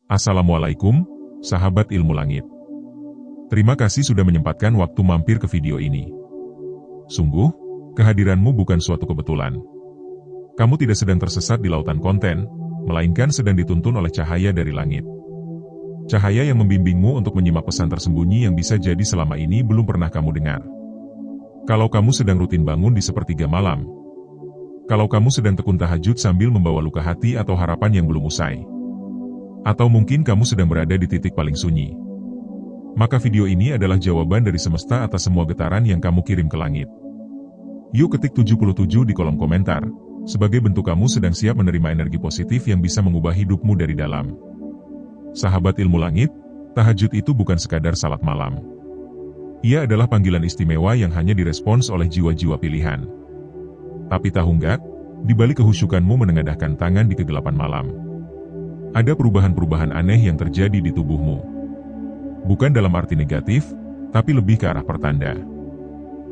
Assalamualaikum, sahabat ilmu langit. Terima kasih sudah menyempatkan waktu mampir ke video ini. Sungguh, kehadiranmu bukan suatu kebetulan. Kamu tidak sedang tersesat di lautan konten, melainkan sedang dituntun oleh cahaya dari langit. Cahaya yang membimbingmu untuk menyimak pesan tersembunyi yang bisa jadi selama ini belum pernah kamu dengar. Kalau kamu sedang rutin bangun di sepertiga malam, kalau kamu sedang tekun tahajud sambil membawa luka hati atau harapan yang belum usai, atau mungkin kamu sedang berada di titik paling sunyi, maka video ini adalah jawaban dari semesta atas semua getaran yang kamu kirim ke langit. Yuk ketik 77 di kolom komentar, sebagai bentuk kamu sedang siap menerima energi positif yang bisa mengubah hidupmu dari dalam. Sahabat ilmu langit, tahajud itu bukan sekadar salat malam. Ia adalah panggilan istimewa yang hanya direspons oleh jiwa-jiwa pilihan. Tapi tahu nggak, di balik kehusyukanmu menengadahkan tangan di kegelapan malam, ada perubahan-perubahan aneh yang terjadi di tubuhmu. Bukan dalam arti negatif, tapi lebih ke arah pertanda.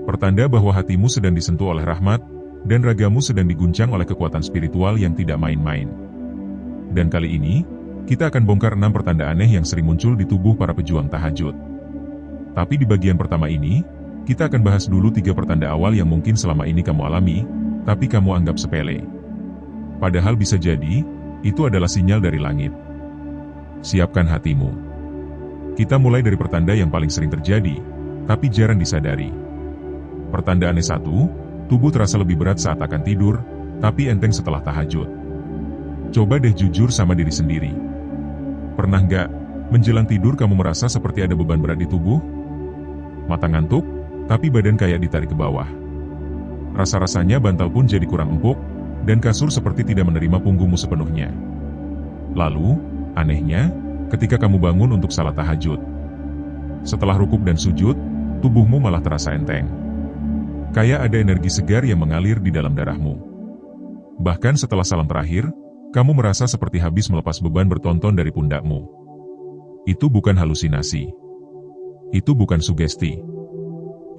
Pertanda bahwa hatimu sedang disentuh oleh rahmat, dan ragamu sedang diguncang oleh kekuatan spiritual yang tidak main-main. Dan kali ini, kita akan bongkar 6 pertanda aneh yang sering muncul di tubuh para pejuang tahajud. Tapi di bagian pertama ini, kita akan bahas dulu 3 pertanda awal yang mungkin selama ini kamu alami, tapi kamu anggap sepele. Padahal bisa jadi, itu adalah sinyal dari langit. Siapkan hatimu. Kita mulai dari pertanda yang paling sering terjadi, tapi jarang disadari. Pertanda aneh 1, tubuh terasa lebih berat saat akan tidur, tapi enteng setelah tahajud. Coba deh jujur sama diri sendiri. Pernah nggak, menjelang tidur kamu merasa seperti ada beban berat di tubuh? Mata ngantuk, tapi badan kayak ditarik ke bawah. Rasa-rasanya bantal pun jadi kurang empuk, dan kasur seperti tidak menerima punggungmu sepenuhnya. Lalu, anehnya, ketika kamu bangun untuk salat tahajud, setelah rukuk dan sujud, tubuhmu malah terasa enteng. Kayak ada energi segar yang mengalir di dalam darahmu. Bahkan setelah salam terakhir, kamu merasa seperti habis melepas beban bertonton dari pundakmu. Itu bukan halusinasi. Itu bukan sugesti.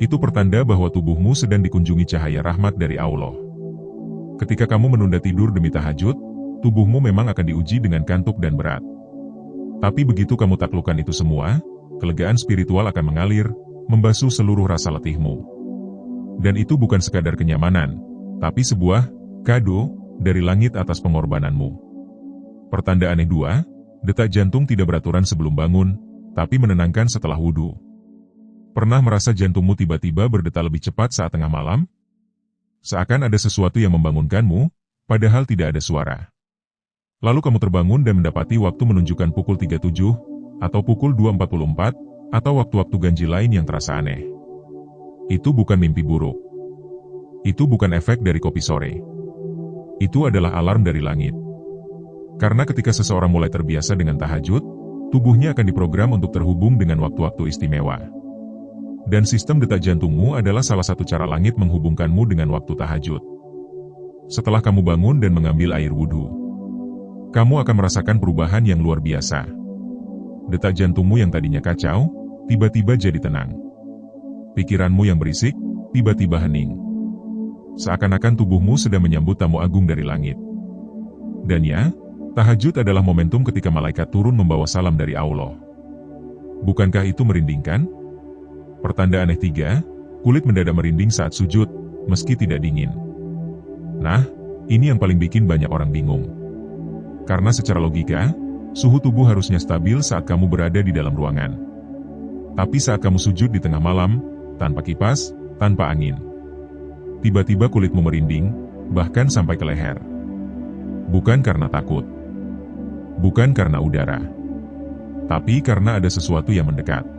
Itu pertanda bahwa tubuhmu sedang dikunjungi cahaya rahmat dari Allah. Ketika kamu menunda tidur demi tahajud, tubuhmu memang akan diuji dengan kantuk dan berat. Tapi begitu kamu taklukkan itu semua, kelegaan spiritual akan mengalir, membasuh seluruh rasa letihmu. Dan itu bukan sekadar kenyamanan, tapi sebuah kado dari langit atas pengorbananmu. Pertanda aneh 2, detak jantung tidak beraturan sebelum bangun, tapi menenangkan setelah wudhu. Pernah merasa jantungmu tiba-tiba berdetak lebih cepat saat tengah malam? Seakan ada sesuatu yang membangunkanmu, padahal tidak ada suara. Lalu kamu terbangun dan mendapati waktu menunjukkan pukul 3.07, atau pukul 2.44, atau waktu-waktu ganjil lain yang terasa aneh. Itu bukan mimpi buruk. Itu bukan efek dari kopi sore. Itu adalah alarm dari langit. Karena ketika seseorang mulai terbiasa dengan tahajud, tubuhnya akan diprogram untuk terhubung dengan waktu-waktu istimewa. Dan sistem detak jantungmu adalah salah satu cara langit menghubungkanmu dengan waktu tahajud. Setelah kamu bangun dan mengambil air wudhu, kamu akan merasakan perubahan yang luar biasa. Detak jantungmu yang tadinya kacau, tiba-tiba jadi tenang. Pikiranmu yang berisik, tiba-tiba hening. Seakan-akan tubuhmu sedang menyambut tamu agung dari langit. Dan ya, tahajud adalah momentum ketika malaikat turun membawa salam dari Allah. Bukankah itu merindingkan? Pertanda aneh 3, kulit mendadak merinding saat sujud, meski tidak dingin. Nah, ini yang paling bikin banyak orang bingung. Karena secara logika, suhu tubuh harusnya stabil saat kamu berada di dalam ruangan. Tapi saat kamu sujud di tengah malam, tanpa kipas, tanpa angin, tiba-tiba kulitmu merinding, bahkan sampai ke leher. Bukan karena takut. Bukan karena udara. Tapi karena ada sesuatu yang mendekat.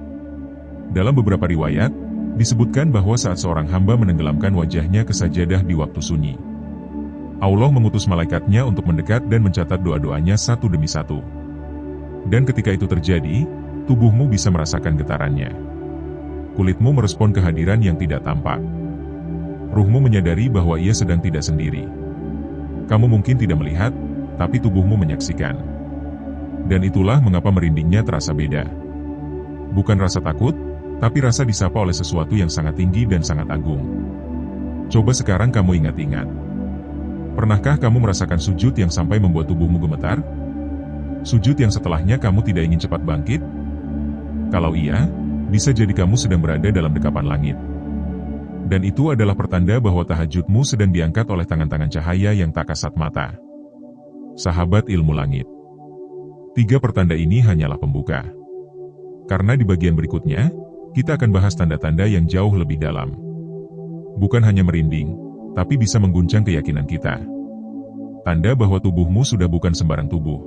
Dalam beberapa riwayat, disebutkan bahwa saat seorang hamba menenggelamkan wajahnya ke sajadah di waktu sunyi, Allah mengutus malaikatnya untuk mendekat dan mencatat doa-doanya satu demi satu. Dan ketika itu terjadi, tubuhmu bisa merasakan getarannya. Kulitmu merespon kehadiran yang tidak tampak. Ruhmu menyadari bahwa ia sedang tidak sendiri. Kamu mungkin tidak melihat, tapi tubuhmu menyaksikan. Dan itulah mengapa merindingnya terasa beda. Bukan rasa takut, tapi rasa disapa oleh sesuatu yang sangat tinggi dan sangat agung. Coba sekarang kamu ingat-ingat. Pernahkah kamu merasakan sujud yang sampai membuat tubuhmu gemetar? Sujud yang setelahnya kamu tidak ingin cepat bangkit? Kalau iya, bisa jadi kamu sedang berada dalam dekapan langit. Dan itu adalah pertanda bahwa tahajudmu sedang diangkat oleh tangan-tangan cahaya yang tak kasat mata. Sahabat ilmu langit. 3 pertanda ini hanyalah pembuka. Karena di bagian berikutnya, kita akan bahas tanda-tanda yang jauh lebih dalam. Bukan hanya merinding, tapi bisa mengguncang keyakinan kita. Tanda bahwa tubuhmu sudah bukan sembarang tubuh.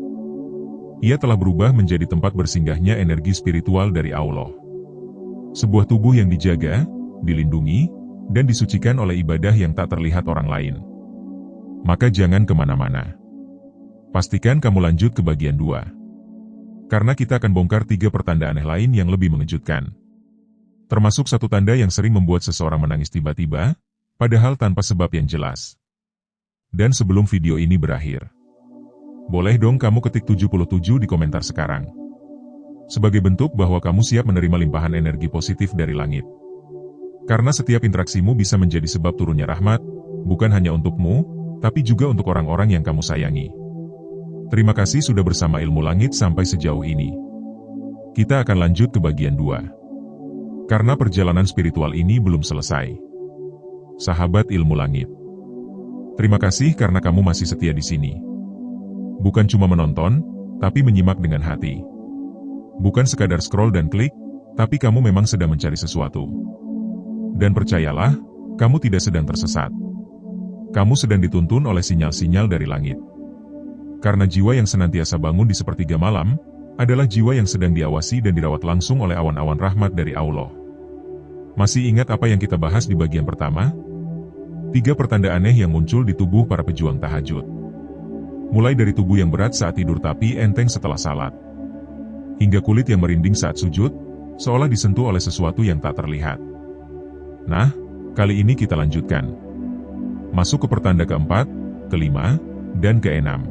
Ia telah berubah menjadi tempat bersinggahnya energi spiritual dari Allah. Sebuah tubuh yang dijaga, dilindungi, dan disucikan oleh ibadah yang tak terlihat orang lain. Maka jangan kemana-mana. Pastikan kamu lanjut ke bagian 2. Karena kita akan bongkar 3 pertanda aneh lain yang lebih mengejutkan. Termasuk satu tanda yang sering membuat seseorang menangis tiba-tiba, padahal tanpa sebab yang jelas. Dan sebelum video ini berakhir, boleh dong kamu ketik 77 di komentar sekarang. Sebagai bentuk bahwa kamu siap menerima limpahan energi positif dari langit. Karena setiap interaksimu bisa menjadi sebab turunnya rahmat, bukan hanya untukmu, tapi juga untuk orang-orang yang kamu sayangi. Terima kasih sudah bersama Ilmu Langit sampai sejauh ini. Kita akan lanjut ke bagian 2. Karena perjalanan spiritual ini belum selesai. Sahabat Ilmu Langit. Terima kasih karena kamu masih setia di sini. Bukan cuma menonton, tapi menyimak dengan hati. Bukan sekadar scroll dan klik, tapi kamu memang sedang mencari sesuatu. Dan percayalah, kamu tidak sedang tersesat. Kamu sedang dituntun oleh sinyal-sinyal dari langit. Karena jiwa yang senantiasa bangun di sepertiga malam, adalah jiwa yang sedang diawasi dan dirawat langsung oleh awan-awan rahmat dari Allah. Masih ingat apa yang kita bahas di bagian pertama? 3 pertanda aneh yang muncul di tubuh para pejuang tahajud. Mulai dari tubuh yang berat saat tidur tapi enteng setelah salat. Hingga kulit yang merinding saat sujud, seolah disentuh oleh sesuatu yang tak terlihat. Nah, kali ini kita lanjutkan. Masuk ke pertanda keempat, kelima, dan keenam.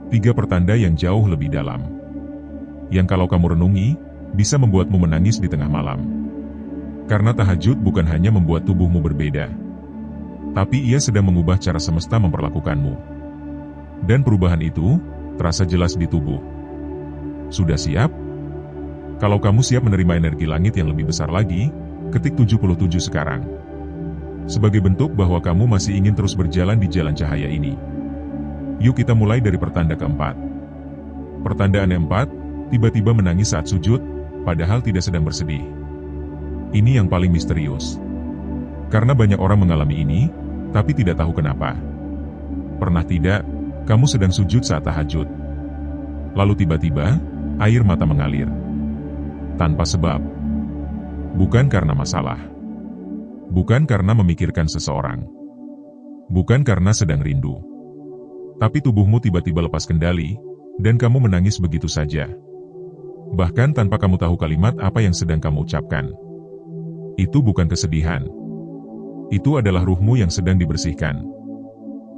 3 pertanda yang jauh lebih dalam. Yang kalau kamu renungi, bisa membuatmu menangis di tengah malam. Karena tahajud bukan hanya membuat tubuhmu berbeda, tapi ia sedang mengubah cara semesta memperlakukanmu. Dan perubahan itu, terasa jelas di tubuh. Sudah siap? Kalau kamu siap menerima energi langit yang lebih besar lagi, ketik 77 sekarang. Sebagai bentuk bahwa kamu masih ingin terus berjalan di jalan cahaya ini. Yuk kita mulai dari pertanda keempat. Pertanda aneh 4, tiba-tiba menangis saat sujud, padahal tidak sedang bersedih. Ini yang paling misterius. Karena banyak orang mengalami ini, tapi tidak tahu kenapa. Pernah tidak, kamu sedang sujud saat tahajud. Lalu tiba-tiba, air mata mengalir. Tanpa sebab. Bukan karena masalah. Bukan karena memikirkan seseorang. Bukan karena sedang rindu. Tapi tubuhmu tiba-tiba lepas kendali, dan kamu menangis begitu saja. Bahkan tanpa kamu tahu kalimat apa yang sedang kamu ucapkan. Itu bukan kesedihan. Itu adalah ruhmu yang sedang dibersihkan.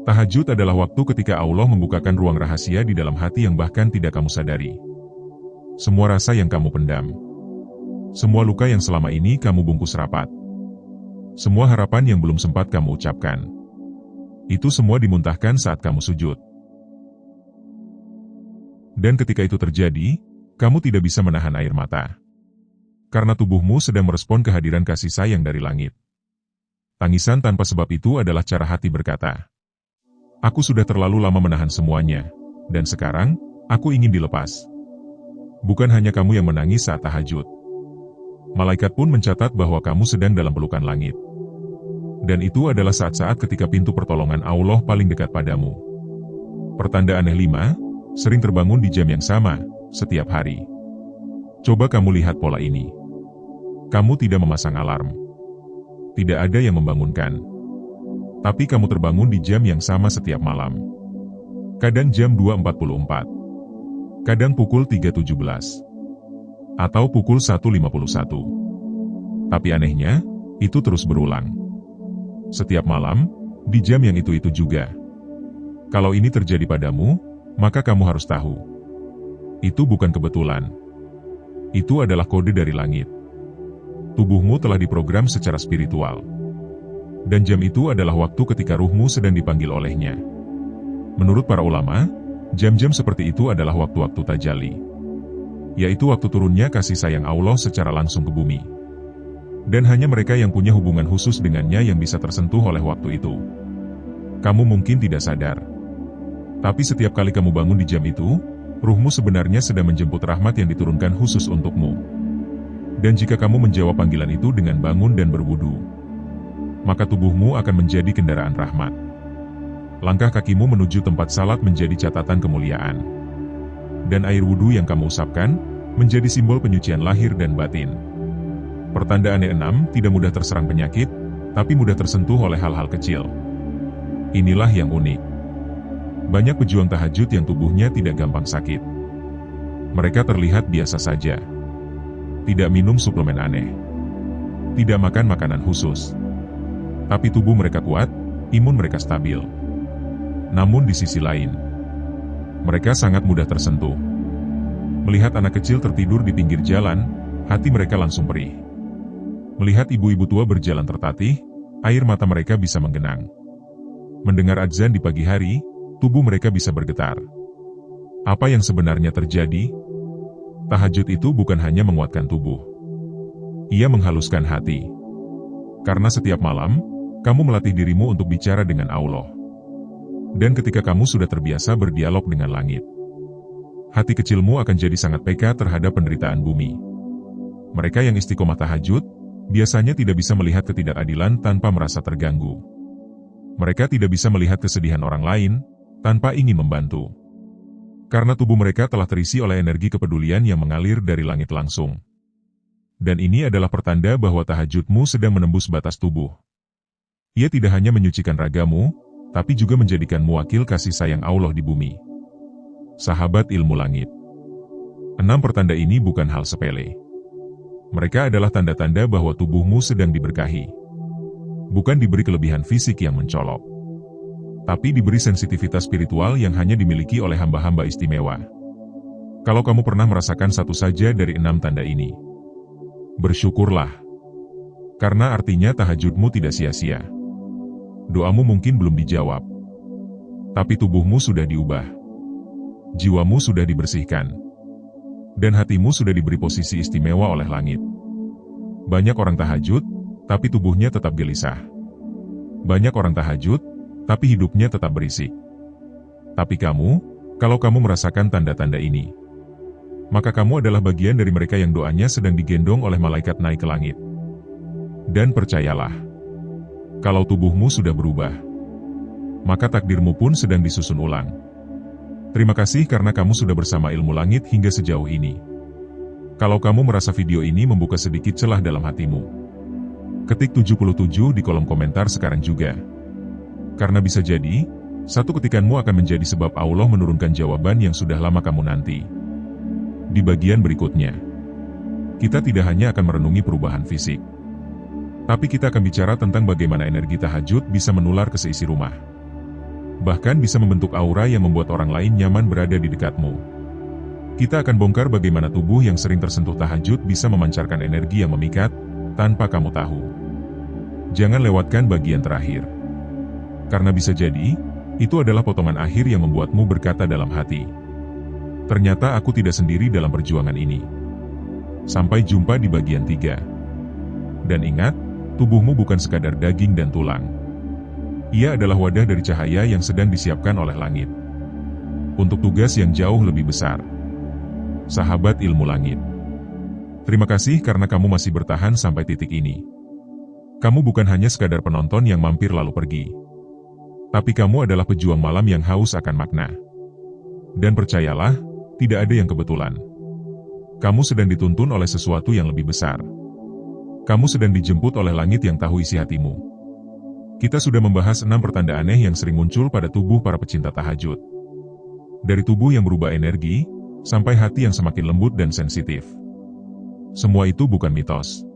Tahajud adalah waktu ketika Allah membukakan ruang rahasia di dalam hati yang bahkan tidak kamu sadari. Semua rasa yang kamu pendam. Semua luka yang selama ini kamu bungkus rapat. Semua harapan yang belum sempat kamu ucapkan. Itu semua dimuntahkan saat kamu sujud. Dan ketika itu terjadi, kamu tidak bisa menahan air mata. Karena tubuhmu sedang merespon kehadiran kasih sayang dari langit. Tangisan tanpa sebab itu adalah cara hati berkata, "Aku sudah terlalu lama menahan semuanya, dan sekarang, aku ingin dilepas." Bukan hanya kamu yang menangis saat tahajud. Malaikat pun mencatat bahwa kamu sedang dalam pelukan langit. Dan itu adalah saat-saat ketika pintu pertolongan Allah paling dekat padamu. Pertanda aneh 5, sering terbangun di jam yang sama, setiap hari. Coba kamu lihat pola ini. Kamu tidak memasang alarm. Tidak ada yang membangunkan. Tapi kamu terbangun di jam yang sama setiap malam. Kadang jam 2.44. Kadang pukul 3.17. Atau pukul 1.51. Tapi anehnya, itu terus berulang. Setiap malam, di jam yang itu-itu juga. Kalau ini terjadi padamu, maka kamu harus tahu. Itu bukan kebetulan. Itu adalah kode dari langit. Tubuhmu telah diprogram secara spiritual. Dan jam itu adalah waktu ketika ruhmu sedang dipanggil olehnya. Menurut para ulama, Jam-jam seperti itu adalah waktu-waktu tajalli, yaitu waktu turunnya kasih sayang Allah secara langsung ke bumi. Dan hanya mereka yang punya hubungan khusus dengannya yang bisa tersentuh oleh waktu itu. Kamu mungkin tidak sadar, tapi setiap kali kamu bangun di jam itu, ruhmu sebenarnya sedang menjemput rahmat yang diturunkan khusus untukmu. Dan jika kamu menjawab panggilan itu dengan bangun dan berwudu, maka tubuhmu akan menjadi kendaraan rahmat. Langkah kakimu menuju tempat salat menjadi catatan kemuliaan. Dan air wudu yang kamu usapkan, menjadi simbol penyucian lahir dan batin. Pertandaannya 6, tidak mudah terserang penyakit, tapi mudah tersentuh oleh hal-hal kecil. Inilah yang unik. Banyak pejuang tahajud yang tubuhnya tidak gampang sakit. Mereka terlihat biasa saja. Tidak minum suplemen aneh. Tidak makan makanan khusus. Tapi tubuh mereka kuat, imun mereka stabil. Namun di sisi lain, mereka sangat mudah tersentuh. Melihat anak kecil tertidur di pinggir jalan, hati mereka langsung perih. Melihat ibu-ibu tua berjalan tertatih, air mata mereka bisa menggenang. Mendengar adzan di pagi hari, tubuh mereka bisa bergetar. Apa yang sebenarnya terjadi? Tahajud itu bukan hanya menguatkan tubuh. Ia menghaluskan hati. Karena setiap malam, kamu melatih dirimu untuk bicara dengan Allah. Dan ketika kamu sudah terbiasa berdialog dengan langit, hati kecilmu akan jadi sangat peka terhadap penderitaan bumi. Mereka yang istiqomah tahajud, biasanya tidak bisa melihat ketidakadilan tanpa merasa terganggu. Mereka tidak bisa melihat kesedihan orang lain, tanpa ingin membantu. Karena tubuh mereka telah terisi oleh energi kepedulian yang mengalir dari langit langsung. Dan ini adalah pertanda bahwa tahajudmu sedang menembus batas tubuh. Ia tidak hanya menyucikan ragamu, tapi juga menjadikanmu wakil kasih sayang Allah di bumi. Sahabat ilmu langit. 6 pertanda ini bukan hal sepele. Mereka adalah tanda-tanda bahwa tubuhmu sedang diberkahi. Bukan diberi kelebihan fisik yang mencolok, tapi diberi sensitivitas spiritual yang hanya dimiliki oleh hamba-hamba istimewa. Kalau kamu pernah merasakan satu saja dari 6 tanda ini, bersyukurlah. Karena artinya tahajudmu tidak sia-sia. Doamu mungkin belum dijawab, tapi tubuhmu sudah diubah. Jiwamu sudah dibersihkan. Dan hatimu sudah diberi posisi istimewa oleh langit. Banyak orang tahajud, tapi tubuhnya tetap gelisah. Banyak orang tahajud, tapi hidupnya tetap berisik. Tapi kamu, kalau kamu merasakan tanda-tanda ini, maka kamu adalah bagian dari mereka yang doanya sedang digendong oleh malaikat naik ke langit. Dan percayalah, kalau tubuhmu sudah berubah, maka takdirmu pun sedang disusun ulang. Terima kasih karena kamu sudah bersama ilmu langit hingga sejauh ini. Kalau kamu merasa video ini membuka sedikit celah dalam hatimu, ketik 77 di kolom komentar sekarang juga. Karena bisa jadi, satu ketikanmu akan menjadi sebab Allah menurunkan jawaban yang sudah lama kamu nanti. Di bagian berikutnya, kita tidak hanya akan merenungi perubahan fisik, tapi kita akan bicara tentang bagaimana energi tahajud bisa menular ke seisi rumah. Bahkan bisa membentuk aura yang membuat orang lain nyaman berada di dekatmu. Kita akan bongkar bagaimana tubuh yang sering tersentuh tahajud bisa memancarkan energi yang memikat, tanpa kamu tahu. Jangan lewatkan bagian terakhir. Karena bisa jadi, itu adalah potongan akhir yang membuatmu berkata dalam hati, ternyata aku tidak sendiri dalam perjuangan ini. Sampai jumpa di bagian 3. Dan ingat, tubuhmu bukan sekadar daging dan tulang. Ia adalah wadah dari cahaya yang sedang disiapkan oleh langit untuk tugas yang jauh lebih besar. Sahabat ilmu langit, terima kasih karena kamu masih bertahan sampai titik ini. Kamu bukan hanya sekadar penonton yang mampir lalu pergi, tapi kamu adalah pejuang malam yang haus akan makna. Dan percayalah, tidak ada yang kebetulan. Kamu sedang dituntun oleh sesuatu yang lebih besar. Kamu sedang dijemput oleh langit yang tahu isi hatimu. Kita sudah membahas 6 pertanda aneh yang sering muncul pada tubuh para pecinta tahajud. Dari tubuh yang berubah energi, sampai hati yang semakin lembut dan sensitif. Semua itu bukan mitos.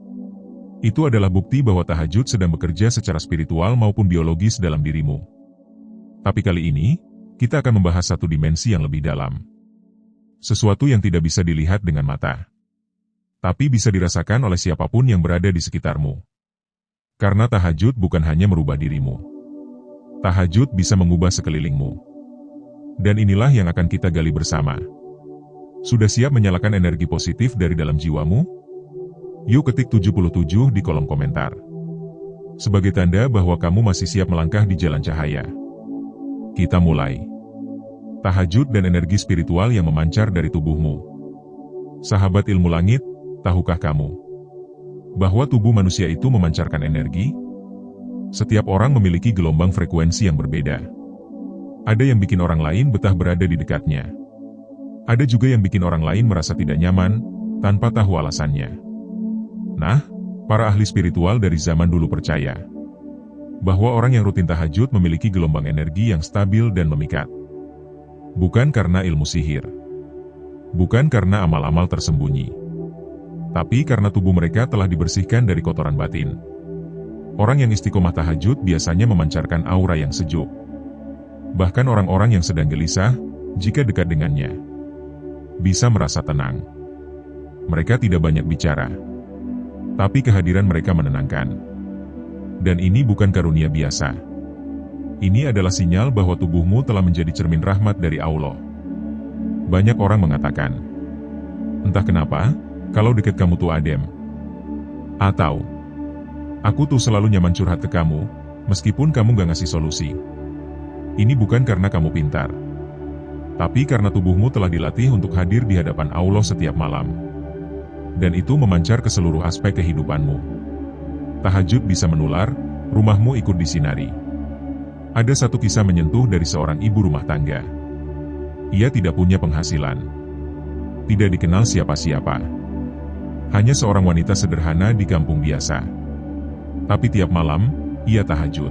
Itu adalah bukti bahwa tahajud sedang bekerja secara spiritual maupun biologis dalam dirimu. Tapi kali ini, kita akan membahas satu dimensi yang lebih dalam. Sesuatu yang tidak bisa dilihat dengan mata, tapi bisa dirasakan oleh siapapun yang berada di sekitarmu. Karena tahajud bukan hanya merubah dirimu. Tahajud bisa mengubah sekelilingmu. Dan inilah yang akan kita gali bersama. Sudah siap menyalakan energi positif dari dalam jiwamu? Yuk ketik 77 di kolom komentar. Sebagai tanda bahwa kamu masih siap melangkah di jalan cahaya. Kita mulai. Tahajud dan energi spiritual yang memancar dari tubuhmu. Sahabat ilmu langit, tahukah kamu bahwa tubuh manusia itu memancarkan energi? Setiap orang memiliki gelombang frekuensi yang berbeda. Ada yang bikin orang lain betah berada di dekatnya. Ada juga yang bikin orang lain merasa tidak nyaman, tanpa tahu alasannya. Nah, para ahli spiritual dari zaman dulu percaya bahwa orang yang rutin tahajud memiliki gelombang energi yang stabil dan memikat. Bukan karena ilmu sihir. Bukan karena amal-amal tersembunyi. Tapi karena tubuh mereka telah dibersihkan dari kotoran batin. Orang yang istiqomah tahajud biasanya memancarkan aura yang sejuk. Bahkan orang-orang yang sedang gelisah, jika dekat dengannya, bisa merasa tenang. Mereka tidak banyak bicara, tapi kehadiran mereka menenangkan. Dan ini bukan karunia biasa. Ini adalah sinyal bahwa tubuhmu telah menjadi cermin rahmat dari Allah. Banyak orang mengatakan, entah kenapa, kalau dekat kamu tuh adem. Atau, aku tuh selalu nyaman curhat ke kamu, meskipun kamu gak ngasih solusi. Ini bukan karena kamu pintar, tapi karena tubuhmu telah dilatih untuk hadir di hadapan Allah setiap malam. Dan itu memancar ke seluruh aspek kehidupanmu. Tahajud bisa menular, rumahmu ikut disinari. Ada satu kisah menyentuh dari seorang ibu rumah tangga. Ia tidak punya penghasilan. Tidak dikenal siapa-siapa. Hanya seorang wanita sederhana di kampung biasa. Tapi tiap malam, ia tahajud.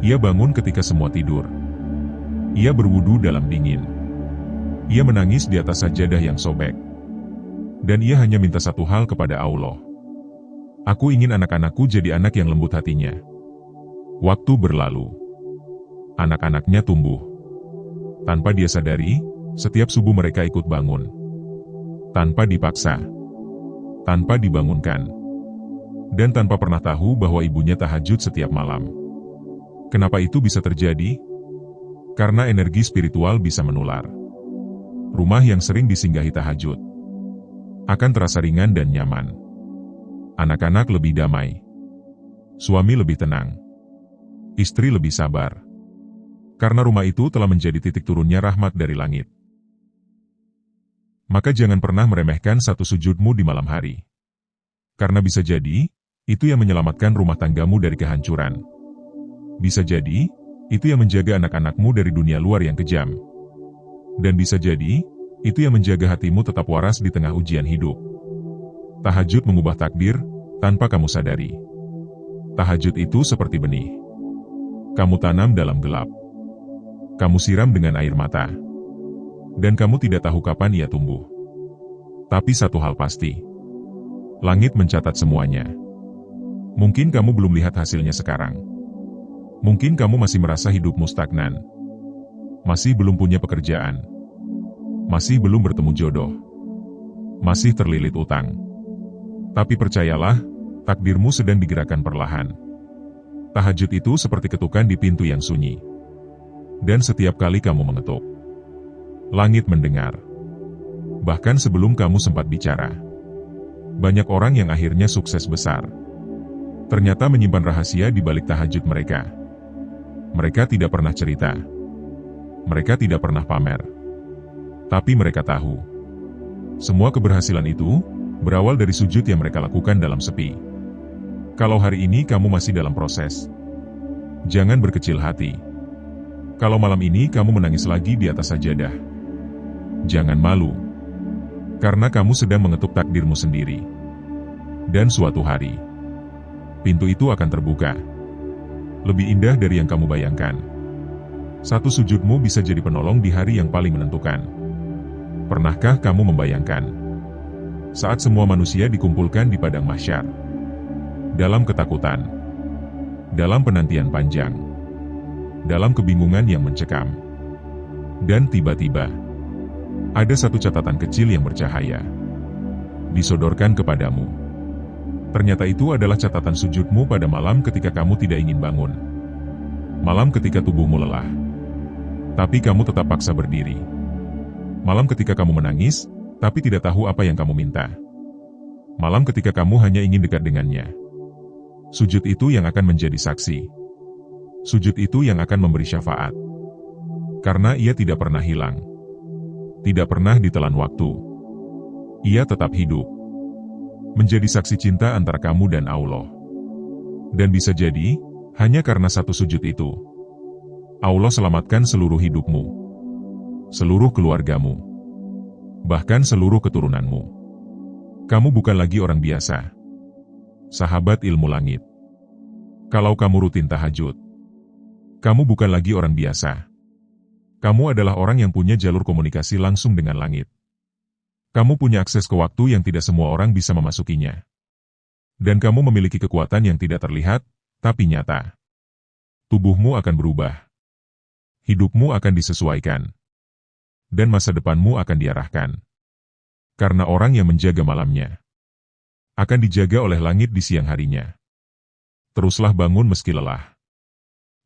Ia bangun ketika semua tidur. Ia berwudu dalam dingin. Ia menangis di atas sajadah yang sobek. Dan ia hanya minta satu hal kepada Allah. Aku ingin anak-anakku jadi anak yang lembut hatinya. Waktu berlalu. Anak-anaknya tumbuh. Tanpa dia sadari, setiap subuh mereka ikut bangun. Tanpa dipaksa. Tanpa dibangunkan. Dan tanpa pernah tahu bahwa ibunya tahajud setiap malam. Kenapa itu bisa terjadi? Karena energi spiritual bisa menular. Rumah yang sering disinggahi tahajud akan terasa ringan dan nyaman. Anak-anak lebih damai. Suami lebih tenang. Istri lebih sabar. Karena rumah itu telah menjadi titik turunnya rahmat dari langit. Maka jangan pernah meremehkan satu sujudmu di malam hari. Karena bisa jadi, itu yang menyelamatkan rumah tanggamu dari kehancuran. Bisa jadi, itu yang menjaga anak-anakmu dari dunia luar yang kejam. Dan bisa jadi, itu yang menjaga hatimu tetap waras di tengah ujian hidup. Tahajud mengubah takdir, tanpa kamu sadari. Tahajud itu seperti benih. Kamu tanam dalam gelap. Kamu siram dengan air mata. Dan kamu tidak tahu kapan ia tumbuh. Tapi satu hal pasti. Langit mencatat semuanya. Mungkin kamu belum lihat hasilnya sekarang. Mungkin kamu masih merasa hidupmu stagnan. Masih belum punya pekerjaan. Masih belum bertemu jodoh. Masih terlilit utang. Tapi percayalah, takdirmu sedang digerakkan perlahan. Tahajud itu seperti ketukan di pintu yang sunyi. Dan setiap kali kamu mengetuk, langit mendengar. Bahkan sebelum kamu sempat bicara. Banyak orang yang akhirnya sukses besar. Ternyata menyimpan rahasia di balik tahajud mereka. Mereka tidak pernah cerita. Mereka tidak pernah pamer. Tapi mereka tahu. Semua keberhasilan itu berawal dari sujud yang mereka lakukan dalam sepi. Kalau hari ini kamu masih dalam proses, jangan berkecil hati. Kalau malam ini kamu menangis lagi di atas sajadah, jangan malu. Karena kamu sedang mengetuk takdirmu sendiri. Dan suatu hari, pintu itu akan terbuka. Lebih indah dari yang kamu bayangkan. Satu sujudmu bisa jadi penolong di hari yang paling menentukan. Pernahkah kamu membayangkan saat semua manusia dikumpulkan di padang mahsyar, dalam ketakutan, dalam penantian panjang, dalam kebingungan yang mencekam, dan tiba-tiba ada satu catatan kecil yang bercahaya disodorkan kepadamu. Ternyata itu adalah catatan sujudmu pada malam ketika kamu tidak ingin bangun. Malam ketika tubuhmu lelah. Tapi kamu tetap paksa berdiri. Malam ketika kamu menangis, tapi tidak tahu apa yang kamu minta. Malam ketika kamu hanya ingin dekat dengannya. Sujud itu yang akan menjadi saksi. Sujud itu yang akan memberi syafaat. Karena ia tidak pernah hilang. Tidak pernah ditelan waktu. Ia tetap hidup. Menjadi saksi cinta antara kamu dan Allah. Dan bisa jadi, hanya karena satu sujud itu, Allah selamatkan seluruh hidupmu, seluruh keluargamu, bahkan seluruh keturunanmu. Kamu bukan lagi orang biasa. Sahabat ilmu langit. Kalau kamu rutin tahajud, kamu bukan lagi orang biasa. Kamu adalah orang yang punya jalur komunikasi langsung dengan langit. Kamu punya akses ke waktu yang tidak semua orang bisa memasukinya. Dan kamu memiliki kekuatan yang tidak terlihat, tapi nyata. Tubuhmu akan berubah. Hidupmu akan disesuaikan. Dan masa depanmu akan diarahkan. Karena orang yang menjaga malamnya akan dijaga oleh langit di siang harinya. Teruslah bangun meski lelah.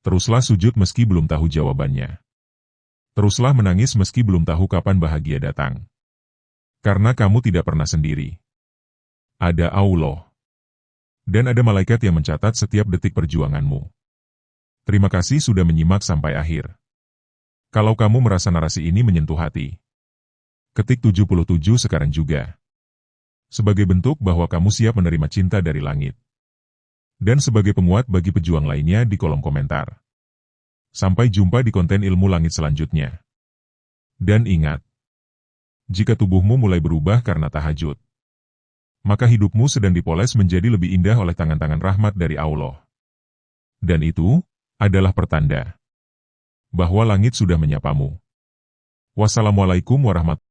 Teruslah sujud meski belum tahu jawabannya. Teruslah menangis meski belum tahu kapan bahagia datang. Karena kamu tidak pernah sendiri. Ada Allah. Dan ada malaikat yang mencatat setiap detik perjuanganmu. Terima kasih sudah menyimak sampai akhir. Kalau kamu merasa narasi ini menyentuh hati, ketik 77 sekarang juga. Sebagai bentuk bahwa kamu siap menerima cinta dari langit. Dan sebagai penguat bagi pejuang lainnya di kolom komentar. Sampai jumpa di konten ilmu langit selanjutnya. Dan ingat, jika tubuhmu mulai berubah karena tahajud, maka hidupmu sedang dipoles menjadi lebih indah oleh tangan-tangan rahmat dari Allah. Dan itu adalah pertanda bahwa langit sudah menyapamu. Wassalamualaikum warahmatullahi wabarakatuh.